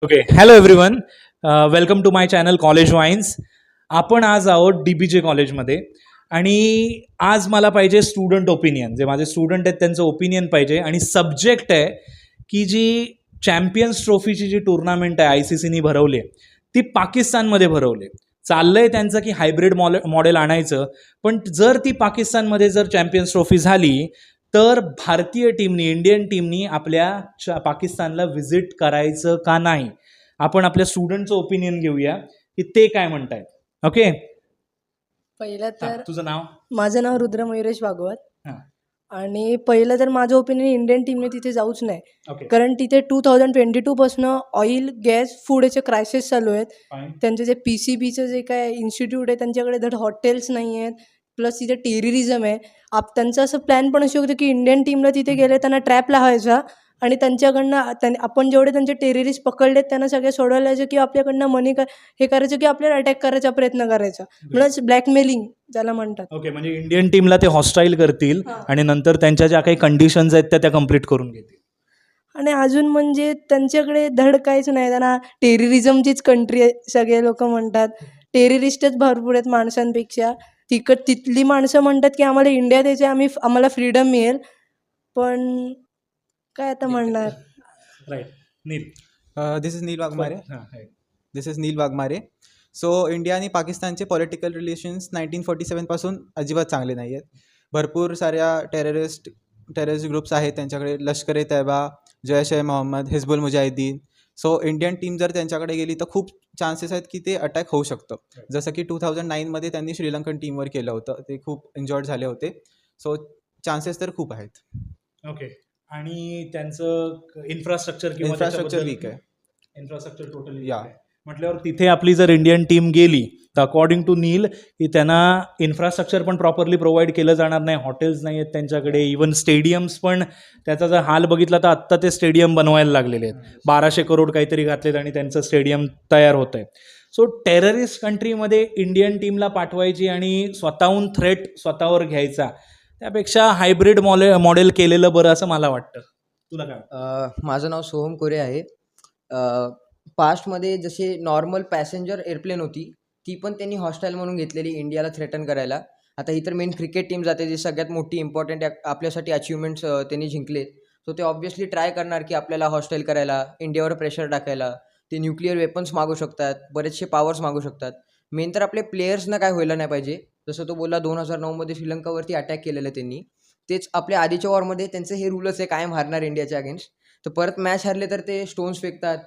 Okay, hello everyone, welcome to my channel college vines. आपण आज आहोत DBJ कॉलेजमध्ये आणि आज मला पाहिजे स्टुडंट ओपिनियन. जे माझे स्टुडंट आहेत त्यांचं ओपिनियन पाहिजे आणि सब्जेक्ट आहे की जी चॅम्पियन्स ट्रॉफीची जी टुर्नामेंट आहे ICCनी भरवली आहे ती पाकिस्तानमध्ये भरवली. चाललंय त्यांचं की हायब्रिड मॉडेल आणायचं, पण जर ती पाकिस्तानमध्ये जर चॅम्पियन्स ट्रॉफी झाली तर भारतीय टीमनी, इंडियन टीमनी आपल्या पाकिस्तानला व्हिजिट करायचं का नाही. आपण आपल्या स्टुडंटचं ओपिनियन घेऊया की ते काय म्हणतायत. ओके, पहिलं तर तुझं नाव? माझं नाव रुद्र मयुरेश भागवत. हां. आणि पहिलं तर माझं ओपिनियन इंडियन टीमने तिथे जाऊच नाही, ओके, कारण तिथे 2022 पासून ऑइल गॅस फूड याचे क्रायसिस चालू आहेत. फाईन. त्यांचे जे PCBचं जे काय इन्स्टिट्यूट आहे त्यांच्याकडे धड हॉटेल्स नाही आहेत, प्लस तिथे टेररिझम आहे. त्यांचं असं प्लॅन पण असं होतं की इंडियन टीमला तिथे गेले त्यांना ट्रॅप लावायचा आणि त्यांच्याकडनं आपण जेवढे त्यांचे टेररिस्ट पकडलेत त्यांना सगळे सोडवायचं की आपल्याकडनं मनी हे करायचं की आपल्याला अटॅक करायचा प्रयत्न करायचा, प्लस ब्लॅकमेलिंग ज्याला म्हणतात. ओके, म्हणजे इंडियन टीमला ते हॉस्टाईल करतील हां. आणि नंतर त्यांच्या ज्या काही कंडिशन्स आहेत त्या कम्प्लीट करून घेतील. आणि अजून म्हणजे त्यांच्याकडे धड काहीच नाही, त्यांना टेररिझमचीच कंट्री आहे सगळे लोक म्हणतात. टेररिस्टच भरपूर आहेत माणसांपेक्षा. तिथली माणसं म्हणतात की आम्हाला इंडियात यायचं, आम्हाला फ्रीडम मिळेल, पण काय आता म्हणणार. Right, Neel. This is Neel Waghmare. हां, this is Neel Waghmare. So India आणि पाकिस्तानचे पॉलिटिकल रिलेशन्स 1947 पासून अजिबात चांगले नाही आहेत. भरपूर साऱ्या टेररिस्ट ग्रुप्स आहेत त्यांच्याकडे, Lashkar e Taiba, Jaish e Mohammed, Hizbul Mujahideen. So Indian team जर त्यांच्याकडे गेली तर खूप चान्सेस आहेत की ते अटॅक होऊ शकतं. जसं की 2009मध्ये त्यांनी श्रीलंकन टीमवर केलं होतं, ते खूप इंजॉर्ड झाले होते. सो चान्सेस तर खूप आहेत. ओके. आणि त्यांचं इन्फ्रास्ट्रक्चर इन्फ्रास्ट्रक्चर वीक आहे. इन्फ्रास्ट्रक्चर टोटली या म्हटल्यावर तिथे आपली जर इंडियन टीम गेली तर अकॉर्डिंग टू नील की त्यांना इन्फ्रास्ट्रक्चर पण प्रॉपरली प्रोव्हाइड केलं जाणार नाही. हॉटेल्स नाही आहेत त्यांच्याकडे, इवन स्टेडियम्स पण. त्याचा जर हाल बघितला तर आत्ता ते स्टेडियम बनवायला लागलेले आहेत. 1200 करोड काहीतरी घातलेत आणि त्यांचं स्टेडियम तयार होत आहे. सो टेररिस्ट कंट्रीमध्ये इंडियन टीमला पाठवायची आणि स्वतःहून थ्रेट स्वतःवर घ्यायचा, त्यापेक्षा हायब्रिड मॉडेल केलेलं बरं असं मला वाटतं. तुला काय? माझं नाव सोहम कोरे आहे. पास्टमध्ये जसे नॉर्मल पॅसेंजर एअरप्लेन होती ती पण त्यांनी हॉस्टाईल म्हणून घेतलेली इंडियाला थ्रेटन करायला. आता ही तर मेन क्रिकेट टीम जाते, जी सगळ्यात मोठी इम्पॉर्टंट आपल्यासाठी अचिव्हमेंट्स त्यांनी जिंकले. सो ते ऑब्व्हियसली ट्राय करणार की आपल्याला हॉस्टाईल करायला, इंडियावर प्रेशर टाकायला. ते न्यूक्लिअर वेपन्स मागू शकतात, बरेचसे पॉवर्स मागू शकतात. मेन तर आपले प्लेयर्सना काय व्हायला नाही पाहिजे. जसं तो बोलला 2009मध्ये श्रीलंकावरती अटॅक केलेलं त्यांनी, तेच आपल्या आधीच्या वॉरमध्ये त्यांचं हे रूलच आहे कायम हारणार इंडियाच्या अगेन्स्ट. तर परत मॅच हारले तर ते स्टोन्स फेकतात,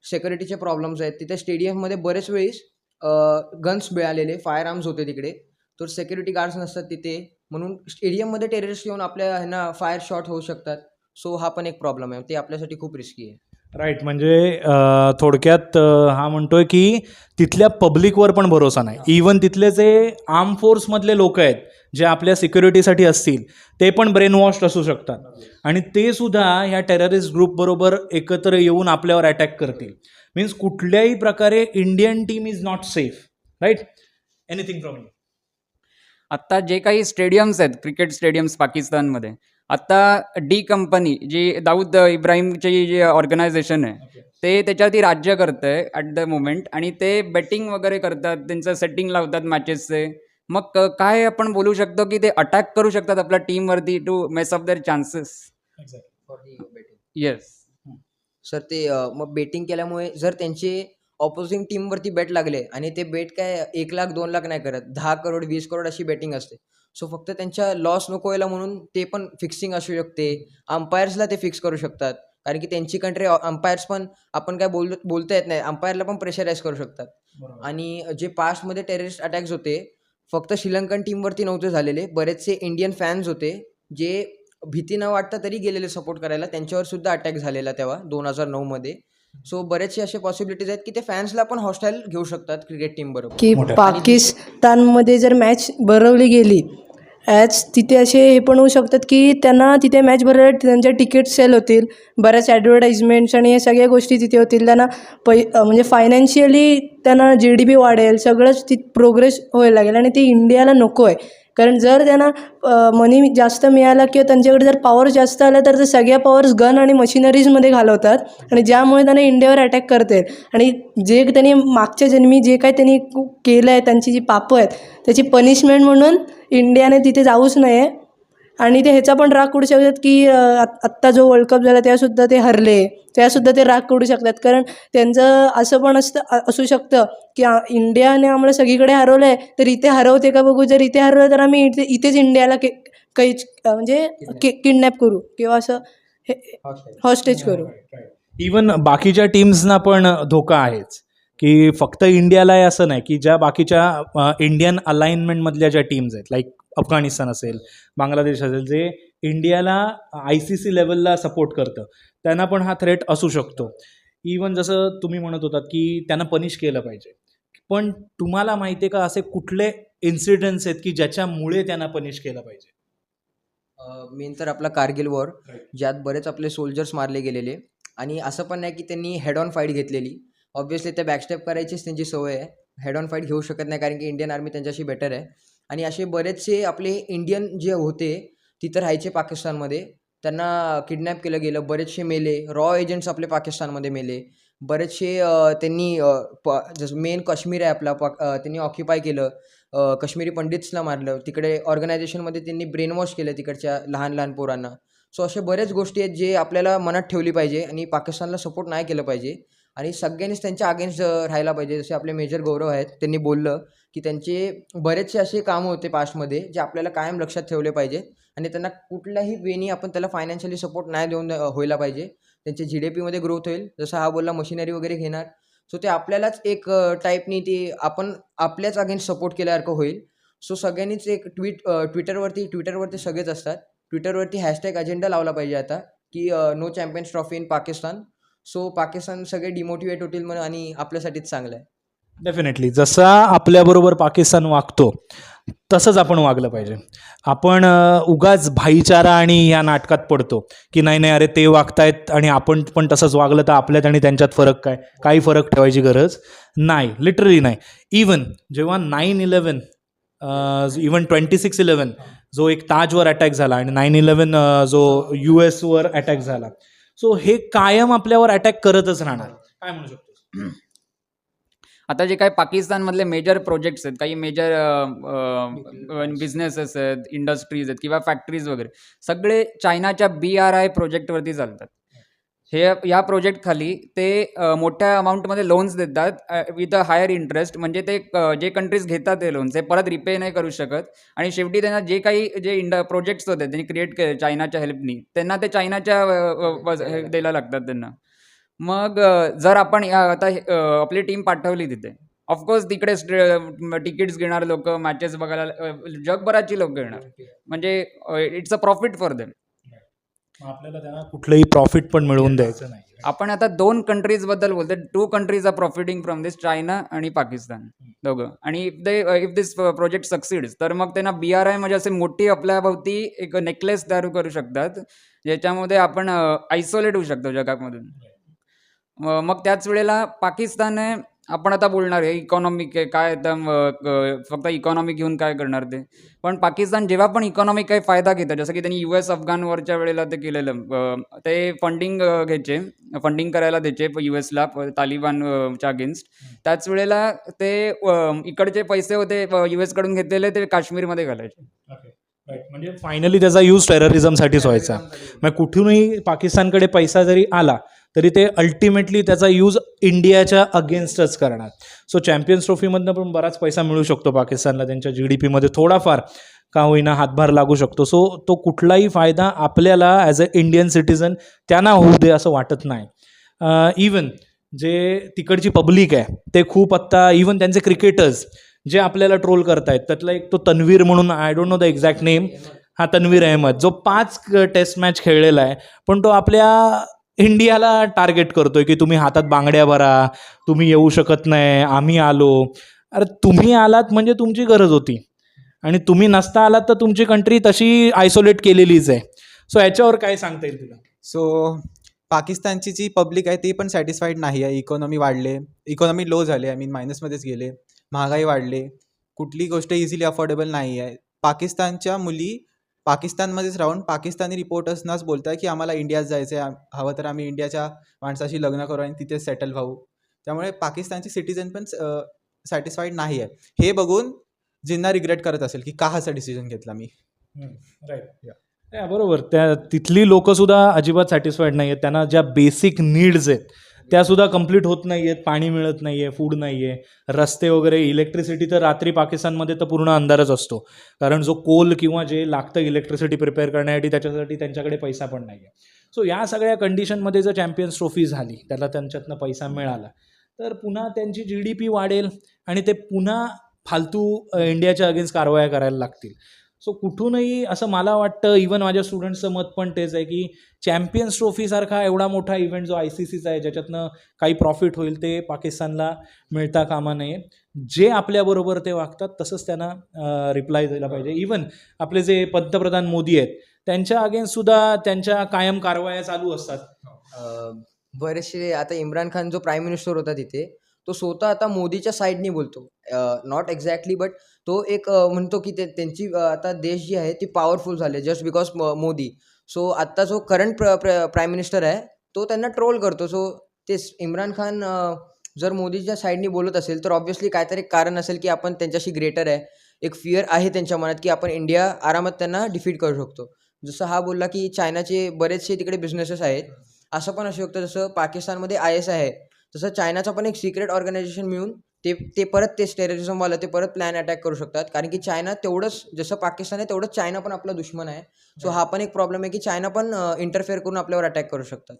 सिक्युरिटीचे प्रॉब्लेम्स आहेत. तिथे स्टेडियममध्ये बरेच वेळेस गन्स मिळालेले, फायर आर्म्स होते तिकडे, तर सिक्युरिटी गार्ड्स नसतात तिथे, म्हणून स्टेडियममध्ये टेररिस्ट येऊन आपल्या ह्यांना फायर शॉट होऊ शकतात. सो हा पण एक प्रॉब्लेम आहे, ते आपल्यासाठी खूप रिस्की आहे. राईट, म्हणजे थोडक्यात हा म्हणतोय की तिथल्या पब्लिकवर पण भरोसा नाही. इवन तिथले जे आर्म फोर्समधले लोक आहेत जे आपल्या सिक्युरिटीसाठी असतील ते पण ब्रेन वॉश्ड असू शकतात आणि ते सुद्धा ह्या टेररिस्ट ग्रुपबरोबर एकत्र येऊन आपल्यावर अटॅक करतील. मीन्स कुठल्याही प्रकारे Indian team is not safe. Right, anything from you? आत्ता जे काही स्टेडियम्स आहेत, क्रिकेट स्टेडियम्स पाकिस्तानमध्ये, आत्ता डी कंपनी जी दाऊद इब्राहिमची जी ऑर्गनायझेशन आहे ते त्याच्यावरती राज्य करतं आहे ॲट द मोमेंट, आणि ते बेटिंग वगैरे करतात, त्यांचं सेटिंग लावतात मॅचेसचे. मग काय आपण बोलू शकतो की ते अटॅक करू शकतात आपल्या टीमवरती to mess off their chances. Yes sir, ते मग बेटिंग केल्यामुळे जर त्यांचे ऑपोजिंग टीमवरती बेट लागले आणि ते बेट काय 1 लाख 2 लाख नाही करत, 10 करोड 20 करोड अशी बेटिंग असते. सो फक्त त्यांच्या लॉस नको व्हायला म्हणून ते पण फिक्सिंग असू शकते. अंपायर्सला ते फिक्स करू शकतात, कारण की त्यांची कंट्री अंपायर्स पण आपण काय बोलता येत नाही, अंपायरला पण प्रेशराईज करू शकतात. आणि जे पास्टमध्ये टेररिस्ट अटॅक्स होते फक्त श्रीलंकन टीमवरती नव्हते झालेले, बरेचसे इंडियन फॅन्स होते जे भीती न वाटता तरी गेलेले सपोर्ट करायला, त्यांच्यावर सुद्धा अटॅक झालेला तेव्हा 2009मध्ये. सो बरेचसे असे पॉसिबिलिटीज आहेत की ते फॅन्सला पण हॉस्टाईल घेऊ शकतात क्रिकेट टीम बरोबर. की पाकिस्तानमध्ये जर मॅच भरवली गेली तिथे असे हे पण होऊ शकतात की त्यांना तिथे मॅच भरवल्या त्यांच्या तिकीट सेल होतील, बऱ्याच ॲडव्हर्टाइजमेंट्स आणि हे सगळ्या गोष्टी तिथे होतील. त्यांना म्हणजे फायनान्शियली त्यांना GDP वाढेल, सगळंच ती प्रोग्रेस व्हायला लागेल आणि ती इंडियाला नको आहे. कारण जर त्यांना मनी जास्त मिळाला किंवा त्यांच्याकडे जर पॉवर जास्त आला तर ते सगळ्या पॉवर्स गन आणि मशिनरीजमध्ये घालवतात आणि ज्यामुळे त्यांना इंडियावर अटॅक करते. आणि जे त्यांनी मागच्या जन्मी जे काही त्यांनी केलं आहे, त्यांची जी पापं आहेत त्याची पनिशमेंट म्हणून इंडियाने तिथे जाऊच नये. आणि ते ह्याचा पण राग काढू शकतात की आत्ता जो वर्ल्ड कप झाला त्यासुद्धा ते हरले, त्यासुद्धा ते राग काढू शकतात. कारण त्यांचं असं पण असू शकतं की इंडियाने आम्हाला सगळीकडे हरवलं आहे, तर इथे हरवते का बघू. जर इथे हरवलं तर आम्ही इथेच इंडियाला म्हणजे किडनॅप करू किंवा असं हॉस्टेज करू. इवन बाकीच्या टीम्सना पण धोका आहेच, की फक्त इंडियाला आहे असं नाही, की ज्या बाकीच्या इंडियन अलाइनमेंटमधल्या ज्या टीम्स आहेत, लाईक अफगाणिस्तान असेल, बांगलादेश असेल, जे इंडियाला ICC लेवलला सपोर्ट करतं, त्यांना पण हा थ्रेट असू शकतो. इवन जसं तुम्ही म्हणत होतात की त्यांना पनिश केलं पाहिजे, पण तुम्हाला माहिती आहे का असे कुठले इन्सिडेंट्स आहेत की ज्याच्यामुळे त्यांना पनिश केलं पाहिजे? मेन तर आपला कारगिल वॉर, ज्यात बरेच आपले सोल्जर्स मारले गेलेले. आणि असं पण नाही की त्यांनी हेड ऑन फाईट घेतलेली. ऑब्व्हियसली त्या बॅकस्टेप करायचीच त्यांची सवय आहे. हेड ऑन फाईट घेऊ शकत नाही कारण की इंडियन आर्मी त्यांच्याशी बेटर आहे. आणि असे बरेचसे आपले इंडियन जे होते तिथं राहायचे पाकिस्तानमध्ये, त्यांना किडनॅप केलं गेलं, बरेचसे मेले. रॉ एजंट्स आपले पाकिस्तानमध्ये मेले. बरेचसे त्यांनी जसं मेन काश्मीर आहे आपला, त्यांनी ऑक्युपाय केलं. काश्मीरी पंडित्सला मारलं. तिकडे ऑर्गनायझेशनमध्ये त्यांनी ब्रेन वॉश केलं तिकडच्या लहान लहान पोरांना. सो अशा बऱ्याच गोष्टी आहेत जे आपल्याला मनात ठेवली पाहिजे आणि पाकिस्तानला सपोर्ट नाही केलं पाहिजे. आणि सगळ्यांनीच त्यांच्या अगेन्स्ट राहायला पाहिजे. जसे आपले मेजर गौरव आहेत, त्यांनी बोललं की त्यांचे बरेचसे असे कामं होते पास्टमध्ये जे आपल्याला कायम लक्षात ठेवले पाहिजे. आणि त्यांना कुठल्याही वेनी आपण त्याला फायनान्शियली सपोर्ट नाही देऊन व्हायला पाहिजे. त्यांचे GDPमध्ये ग्रोथ होईल. जसं हा बोलला मशिनरी वगैरे घेणार, सो ते आपल्यालाच एक टाईपनी ते आपण आपल्याच अगेन्स्ट सपोर्ट केल्यासारखं होईल. सो सगळ्यांनीच एक ट्विटरवरती सगळेच असतात. ट्विटरवरती हॅशटॅग अजेंडा लावला पाहिजे आता की no Champions Trophy in Pakistan. So Pakistan सगळे डिमोटिवेट होतील म्हणून आणि आपल्यासाठीच चांगलं आहे. डेफिनेटली जसा आपल्याबरोबर पाकिस्तान वागतो तसंच आपण वागलं पाहिजे. आपण उगाच भाईचारा आणि या नाटकात पडतो की नाही नाही अरे ते वागतायत आणि आपण पण तसंच वागलं तर आपल्यात आणि त्यांच्यात फरक काय, काही फरक ठेवायची गरज नाही, लिटरली नाही. इवन जेव्हा 9/11 इवन 26/11 जो एक ताजवर अटॅक झाला आणि 9/11 जो US वर अटॅक झाला, सो हे कायम आपल्यावर अटॅक करतच राहणार. काय म्हणू शकतो? आता जे काही पाकिस्तानमधले मेजर प्रोजेक्ट्स आहेत, काही मेजर बिझनेसेस आहेत, इंडस्ट्रीज आहेत किंवा फॅक्टरीज वगैरे, सगळे चायनाच्या BRI प्रोजेक्टवरती चालतात. या प्रोजेक्ट खाली ते मोठ्या अमाऊंटमध्ये लोन्स देतात विथ अ हायर इंटरेस्ट. म्हणजे ते जे कंट्रीज घेतात ते लोन्स हे परत रिपे नाही करू शकत. आणि शेवटी त्यांना जे काही प्रोजेक्ट्स होते त्यांनी क्रिएट केले चायनाच्या हेल्पनी, त्यांना ते चायनाच्या द्यायला लागतात त्यांना. मग जर आपण आता आपली टीम पाठवली तिथे, ऑफकोर्स तिकडे तिकीट्स घेणार लोक, मॅचेस बघायला जगभराची लोक येणार. म्हणजे it's a profit for them. आपल्याला त्यांना कुठलंही प्रॉफिट पण मिळवून द्यायचं नाही. आपण आता 2 कंट्रीजबद्दल बोलतो. 2 countries are profiting from this, China आणि पाकिस्तान दोघं. आणि इफ दिस प्रोजेक्ट सक्सीड्स तर मग त्यांना BRI म्हणजे असे मोठी आपल्याभोवती एक नेकलेस तयार करू शकतात ज्याच्यामध्ये आपण आयसोलेट होऊ शकतो जगामधून. मग त्याच वेळेला पाकिस्तान आहे, आपण आता बोलणार आहे इकॉनॉमिक आहे काय, फक्त इकॉनॉमी घेऊन काय करणार ते. पण पाकिस्तान जेव्हा पण इकॉनॉमिक काही फायदा घेतं, जसं की त्यांनी US अफगाण वॉरच्या वेळेला ते केलेलं, ते फंडिंग करायला द्यायचे USला तालिबानच्या अगेन्स्ट. त्याच वेळेला ते इकडचे पैसे होते US कडून घेतलेले ते काश्मीरमध्ये घालायचे. म्हणजे फायनली त्याचा यूज टेररिझमसाठीच व्हायचा. मग कुठूनही पाकिस्तानकडे पैसा जरी आला तरी ते अल्टिमेटली त्याचा यूज इंडियाच्या अगेन्स्टच करणार. सो चॅम्पियन्स ट्रॉफीमधनं पण बराच पैसा मिळू शकतो पाकिस्तानला, त्यांच्या GDPमध्ये थोडाफार का होईना हातभार लागू शकतो. सो तो कुठलाही फायदा आपल्याला ॲज अ इंडियन सिटिझन त्यांना होऊ दे असं वाटत नाही. इवन जे तिकडची पब्लिक आहे ते खूप आत्ता, इवन त्यांचे क्रिकेटर्स जे आपल्याला ट्रोल करतायत, त्यातला एक तो तन्वीर म्हणून, I don't know the exact name, हा तन्वीर अहमद, जो 5 टेस्ट मॅच खेळलेला आहे, पण तो आपल्या इंडियाला टार्गेट करतोय की तुम्ही हातात बांगड्या भरा, तुम्ही येऊ शकत नाही, आम्ही आलो. अरे तुम्ही आलात म्हणजे तुमची गरज होती आणि तुम्ही नसता आलात तर तुमची कंट्री तशी आयसोलेट केलेलीच आहे. सो याच्यावर काय सांगता येईल तुला? सो पाकिस्तानची जी पब्लिक आहे ती पण सॅटिस्फाईड नाही आहे. इकॉनॉमी लो झाले, मायनसमध्येच गेले, महागाई वाढले, कुठली गोष्ट इझिली अफोर्डेबल नाही आहे. पाकिस्तानच्या मुली पाकिस्तानमध्येच राहून पाकिस्तानी रिपोर्टर्सनाच बोलत आहे की आम्हाला इंडियात जायचं आहे, हवं तर आम्ही इंडियाच्या माणसाशी लग्न करू आणि तिथेच सेटल व्हावू. त्यामुळे पाकिस्तानचे सिटिझन पण सॅटिस्फाईड नाही आहे. हे बघून जिन्ना रिग्रेट करत असेल की का असा डिसिजन घेतला मी. राईट, बरोबर. त्या तिथली लोकंसुद्धा अजिबात सॅटिस्फाईड नाही आहेत. त्यांना ज्या बेसिक नीड्स आहेत त्यासुद्धा कंप्लीट होत नाही आहेत. पाणी मिळत नाही आहे, फूड नाही आहे, रस्ते वगैरे, इलेक्ट्रिसिटी. तर रात्री पाकिस्तानमध्ये तर पूर्ण अंधारच असतो, कारण जो कोल किंवा जे लागतं इलेक्ट्रिसिटी प्रिपेअर करण्यासाठी त्याच्यासाठी त्यांच्याकडे पैसा पण नाही आहे. सो या सगळ्या कंडिशनमध्ये जर चॅम्पियन्स ट्रॉफी झाली, त्याला त्यांच्यातनं पैसा मिळाला, तर पुन्हा त्यांची GDP वाढेल आणि ते पुन्हा फालतू इंडियाच्या अगेन्स्ट कारवाया करायला लागतील. सो कुठूनही असं मला वाटतं, इवन माझ्या स्टुडंट्सचं मत पण तेच आहे की चॅम्पियन्स ट्रॉफीसारखा एवडा मोठा इव्हेंट जो ICCचा आहे, ज्याच्यातनं काही प्रॉफिट होईल, ते पाकिस्तानला मिळता कामा नये. जे आपल्याबरोबर ते वागतात तसंच त्यांना रिप्लाय द्यायला पाहिजे. इवन आपले जे पंतप्रधान मोदी आहेत त्यांच्या अगेन्स्टसुद्धा त्यांच्या कायम कारवाया चालू असतात. बरेचसे आता इम्रान खान जो प्राईम मिनिस्टर होता तिथे, तो स्वतः आता मोदीच्या साईडनी बोलतो. नॉट एक्झॅक्टली, बट तो एक म्हणतो की त्यांची आता देश जी आहे ती पॉवरफुल झाली जस्ट बिकॉज मोदी. सो आत्ता जो करंट प्राईम मिनिस्टर आहे तो त्यांना ट्रोल करतो. सो तेच इम्रान खान जर मोदीच्या साईडनी बोलत असेल तर ऑब्व्हियसली काहीतरी कारण असेल की आपण त्यांच्याशी ग्रेटर आहे. एक फिअर आहे त्यांच्या मनात की आपण इंडिया आरामात त्यांना डिफीट करू शकतो. जसं हा बोलला की चायनाचे बरेचसे तिकडे बिझनेसेस आहेत, असं पण असू शकतं. जसं पाकिस्तानमध्ये IS आहे, तसं चायनाचं पण एक सिक्रेट ऑर्गनायझेशन मिळून ते परत तेच टेररिझमवालं ते परत प्लॅन अटॅक करू शकतात. कारण की चायना तेवढंच, जसं पाकिस्तान आहे तेवढंच चायना पण आपला दुश्मन आहे. सो हा पण एक प्रॉब्लेम आहे की चायना पण इंटरफेअर करून आपल्यावर अटॅक करू शकतात.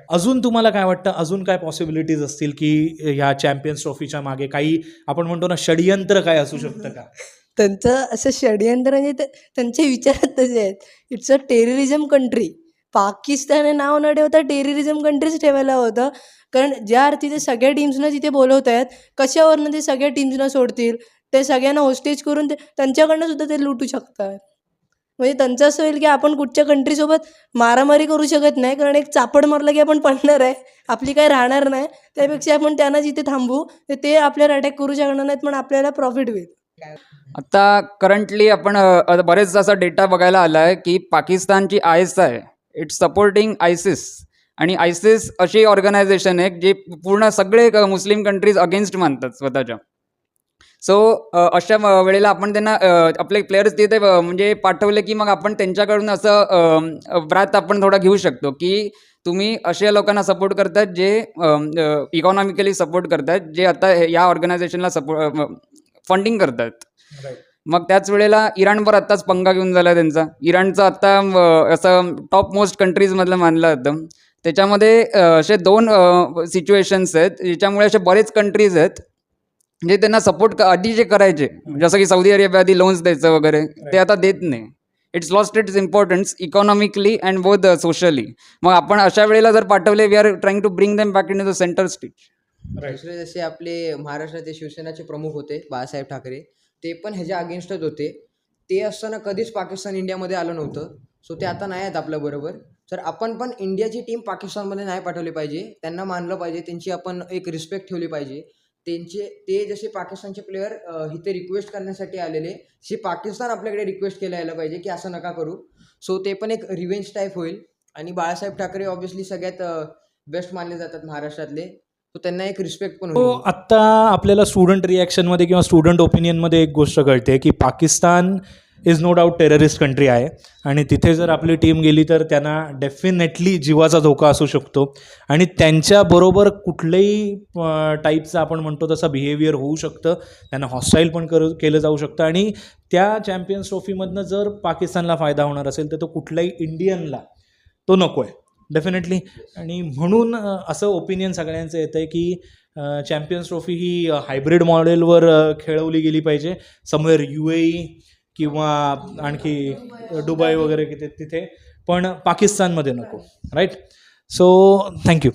अजून तुम्हाला काय वाटतं, अजून काय पॉसिबिलिटीज असतील की ह्या चॅम्पियन्स ट्रॉफीच्या मागे काही आपण म्हणतो ना षडयंत्र काय असू शकतं का? त्यांचं असं षडयंत्र म्हणजे त्यांचे विचार तसे आहेत. It's a terrorism country. Pakistan हे नाव न ठेवता टेररिझम कंट्रीज ठेवायला होतं. कारण ज्या अर्थी ते सगळ्या टीम्सना तिथे बोलवत आहेत, कशावरनं ते सगळ्या टीम्सना सोडतील? ते सगळ्यांना होस्टेज करून त्यांच्याकडनं सुद्धा ते लुटू शकतात. म्हणजे त्यांचं असं होईल की आपण कुठच्या कंट्रीसोबत मारामारी करू शकत नाही, कारण एक चापड मारलं की आपण पडणार आहे, आपली काय राहणार नाही. त्यापेक्षा आपण त्यांना जिथे थांबू ते आपल्यावर अटॅक करू शकणार नाहीत, पण आपल्याला प्रॉफिट होईल. आता करंटली आपण बरेच असा डेटा बघायला आला आहे की पाकिस्तानची ISI इट्स सपोर्टिंग ISIS, आणि ISIS अशी ऑर्गनायझेशन आहे जे पूर्ण सगळे मुस्लिम कंट्रीज अगेन्स्ट मानतात स्वतःच्या. सो अशा वेळेला आपण त्यांना आपले प्लेयर्स तिथे म्हणजे पाठवले की मग आपण त्यांच्याकडून असं ब्रात आपण थोडा घेऊ शकतो की तुम्ही अशा लोकांना सपोर्ट करतात जे इकॉनॉमिकली सपोर्ट करतात, जे आता या ऑर्गनायझेशनला फंडिंग करतात. मग त्याच वेळेला इराणवर आत्ताच पंगा घेऊन झाला त्यांचा. इराणचं आत्ता असं टॉप मोस्ट कंट्रीजमधलं मानलं जातं. त्याच्यामध्ये असे 2 सिच्युएशन्स आहेत ज्याच्यामुळे असे बरेच कंट्रीज आहेत जे त्यांना सपोर्ट आधी जे करायचे, जसं की सौदी अरेबिया आधी लोन्स द्यायचं वगैरे, ते आता देत नाही. It's lost its importance economically and both socially. मग आपण अशा वेळेला जर पाठवले, we are trying to bring them back into the centre stage. दुसरे जसे आपले महाराष्ट्राचे शिवसेनाचे प्रमुख होते बाळासाहेब ठाकरे, ते पण ह्याच्या अगेन्स्टच होते. ते असताना कधीच पाकिस्तान इंडियामध्ये आलं नव्हतं. सो ते आता नाही आहेत आपल्याबरोबर. तर आपण पण इंडियाची टीम पाकिस्तानमध्ये नाही पाठवली पाहिजे, त्यांना मानलं पाहिजे, त्यांची आपण एक रिस्पेक्ट ठेवली पाहिजे. ते जसे पाकिस्तानचे प्लेयर इथे रिक्वेस्ट करण्यासाठी आलेले, तसे पाकिस्तान आपल्याकडे रिक्वेस्ट केला यायला पाहिजे की असं नका करू. सो ते पण एक रिव्हेंज टाईप होईल. आणि बाळासाहेब ठाकरे ऑब्व्हियसली सगळ्यात बेस्ट मानले जातात महाराष्ट्रातले, तो त्यांना एक रिस्पेक्ट पण होईल. आत्ता आपल्याला स्टुडंट रिॲक्शनमध्ये किंवा स्टुडंट ओपिनियनमध्ये एक गोष्ट कळते की Pakistan is no doubt terrorist country आहे, आणि तिथे जर आपली टीम गेली तर त्यांना डेफिनेटली जीवाचा धोका असू शकतो, आणि त्यांच्याबरोबर कुठल्याही टाईपचं आपण म्हणतो तसं बिहेवियर होऊ शकतं. त्यांना हॉस्टाईल पण केलं जाऊ शकतं, आणि त्या चॅम्पियन्स ट्रॉफीमधनं जर पाकिस्तानला फायदा होणार असेल तर तो कुठल्याही इंडियनला तो नको आहे डेफिनेटली. आणि म्हणून असं ओपिनियन सगळ्यांचं येतं आहे की चॅम्पियन्स ट्रॉफी ही हायब्रिड मॉडेलवर खेळवली गेली पाहिजे, समवेअर UAE किंवा आणखी दुबई वगैरे तिथे, पण पाकिस्तानमध्ये नको. राईट. So thank you.